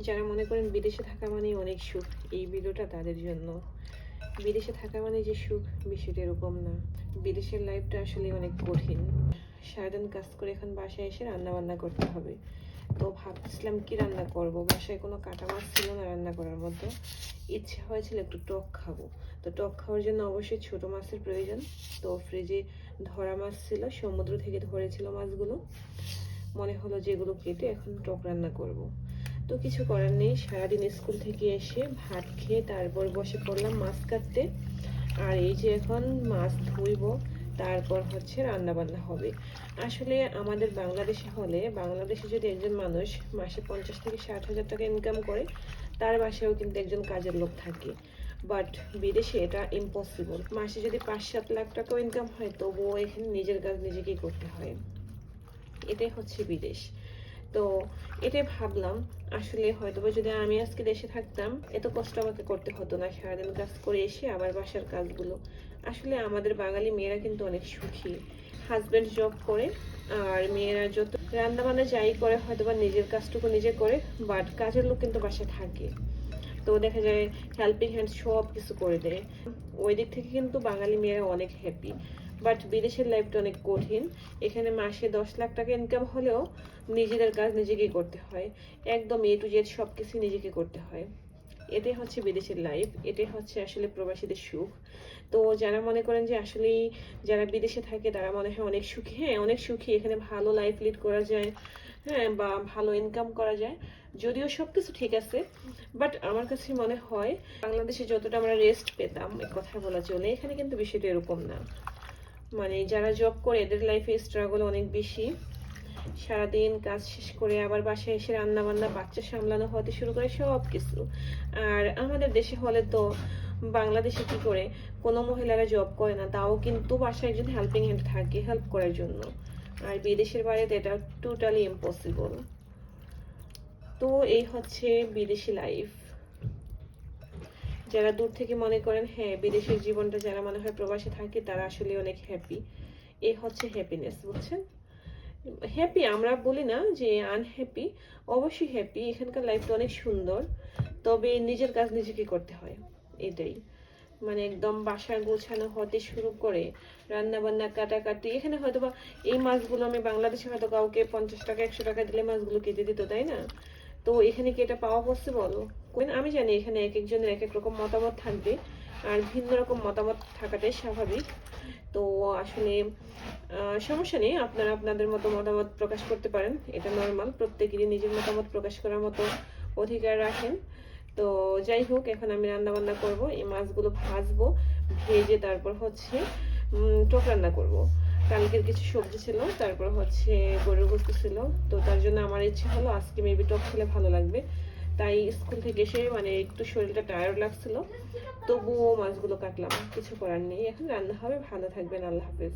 যারা মনে করেন বিদেশে থাকা মানেই অনেক সুখ, এই ভিডিওটা তাদের জন্য। বিদেশে থাকা মানে যে সুখ, বিষয়টা এরকম না। বিদেশের লাইফটা আসলে অনেক কঠিন। সারাদিন কাজ করে এখন বাসায় এসে রান্না বান্না করতে হবে। তো ভাবছিলাম কি রান্না করব, বাসায় কোনো কাটা মাছ ছিল না রান্না করার মতো। ইচ্ছে হয়েছিল একটু টক খাবো। তো টক খাওয়ার জন্য অবশ্যই ছোট মাছের প্রয়োজন। তো ফ্রিজে ধরা মাছ ছিল, সমুদ্র থেকে ধরেছিল মাছগুলো। মনে হলো যেগুলো কেটে এখন টক রান্না করব। তো কিছু করার নেই, সারাদিন স্কুল থেকে এসে ভাত খেয়ে তারপর বসে পড়লাম মাছ কাটতে। আর এই যে এখন মাছ ধুইব, তারপর হচ্ছে রান্না বান্না হবে। আসলে আমাদের বাংলাদেশে যদি একজন মানুষ মাসে 50 থেকে 60 হাজার টাকা ইনকাম করে, তার বাসায়ও কিন্তু একজন কাজের লোক থাকে। বাট বিদেশে এটা ইম্পসিবল। মাসে যদি 5-7 লাখ টাকাও ইনকাম হয়, তবুও এখানে নিজের কাজ নিজেকেই করতে হয়। এটাই হচ্ছে বিদেশ। তো এটাই ভাবলাম, আসলে হয়তোবা যদি আমি আজকে দেশে থাকতাম, এত কষ্ট আমাকে করতে হতো না, সারাদিন কাজ করে এসে আবার বাসার কাজগুলো। আসলে আমাদের বাঙালি মেয়েরা কিন্তু অনেক সুখী। হাজব্যান্ড জব করে, আর মেয়েরা যত রান্না বান্না যাই করে হয়তোবা নিজের কাজটুকু নিজে করে, বাট কাজের লোক কিন্তু বাসায় থাকে। তো দেখা যায় হেল্পিং হ্যান্ড সব কিছু করে দেয়। ওই দিক থেকে কিন্তু বাঙালি মেয়েরা অনেক হ্যাপি। বাট বিদেশের লাইফটা অনেক কঠিন। এখানে মাসে 10 লাখ টাকা ইনকাম হলেও নিজেদের কাজ নিজেকেই করতে হয়। একদম এ টু জেড সব কিছু নিজেকে করতে হয়। এটাই হচ্ছে বিদেশের লাইফ, এটাই হচ্ছে আসলে প্রবাসীদের সুখ। তো যারা মনে করেন যে আসলেই যারা বিদেশে থাকে তারা মনে হয় অনেক সুখী, হ্যাঁ অনেক সুখী, এখানে ভালো লাইফ লিড করা যায়, হ্যাঁ, বা ভালো ইনকাম করা যায়। যদিও সবকিছু ঠিক আছে, বাট আমার কাছে মনে হয় বাংলাদেশে যতটা আমরা রেস্ট পেতাম, কথা বলা চলে, এখানে কিন্তু বিষয়টা এরকম না। মানে যারা জব করে এদের লাইফে স্ট্রাগল অনেক বেশি। সারাদিন কাজ শেষ করে আবার বাসায় এসে রান্না বান্না, বাচ্চা সামলানো হতে শুরু করে সব কিছু। আর আমাদের দেশে হলে তো, বাংলাদেশে কি করে কোনো মহিলারা জব করে না, তাও কিন্তু বাসায় একজন হেল্পিং হ্যান্ড থাকে হেল্প করার জন্য। আর বিদেশের বাড়িতে এটা টোটালি ইম্পসিবল। তো এই হচ্ছে বিদেশি লাইফ। যারা দূর থেকে মনে করেন হ্যাঁ বিদেশের জীবনটা, যারা মনে হয় প্রবাসে থাকে, তারা আসলে অনেক হ্যাপি। এই হচ্ছে হ্যাপিনেস, বুঝছেন? হ্যাপি আমরা বলি না যে আনহ্যাপি, অবশ্যই হ্যাপি। এখানকার লাইফটা অনেক সুন্দর, তবে নিজের কাজ নিজেকে করতে হয়। এটাই মানে একদম বাসা গোছানো হতে শুরু করে রান্না বান্না কাটাকাটি। এখানে হয়তো বা এই মাছগুলো আমি বাংলাদেশে হয়তো কাউকে 50 টাকা 100 টাকা দিলে মাছগুলো কেটে দিত, তাই না? তো এখানে কি এটা পাওয়া পসিবল? আমি জানি এখানে এক একজনের এক এক রকম মতামত থাকবে, আর ভিন্ন রকম মতামত থাকাটাই স্বাভাবিক। তো আসলে সমস্যা নেই, আপনারা আপনাদের মতো মতামত প্রকাশ করতে পারেন, এটা নর্মাল। প্রত্যেকেরই নিজের মতামত প্রকাশ করার মতো অধিকার রাখেন। তো যাই হোক, এখন আমি রান্না বান্না করবো, এই মাছগুলো ভাজবো, ভেজে তারপর হচ্ছে টক রান্না করব। কালকের কিছু সবজি ছিল, তারপর হচ্ছে গরুর গোস্ত ছিল। তো তার জন্য আমার ইচ্ছে হলো আজকে মেবি টক খেলে ভালো লাগবে। তাই স্কুল থেকে এসে মানে একটু শরীরটা টায়ার্ড লাগছিল, তবুও মাছগুলো কাটলাম, কিছু করার নেই। এখন রান্না হবে। ভালো থাকবেন, আল্লাহ হাফেজ।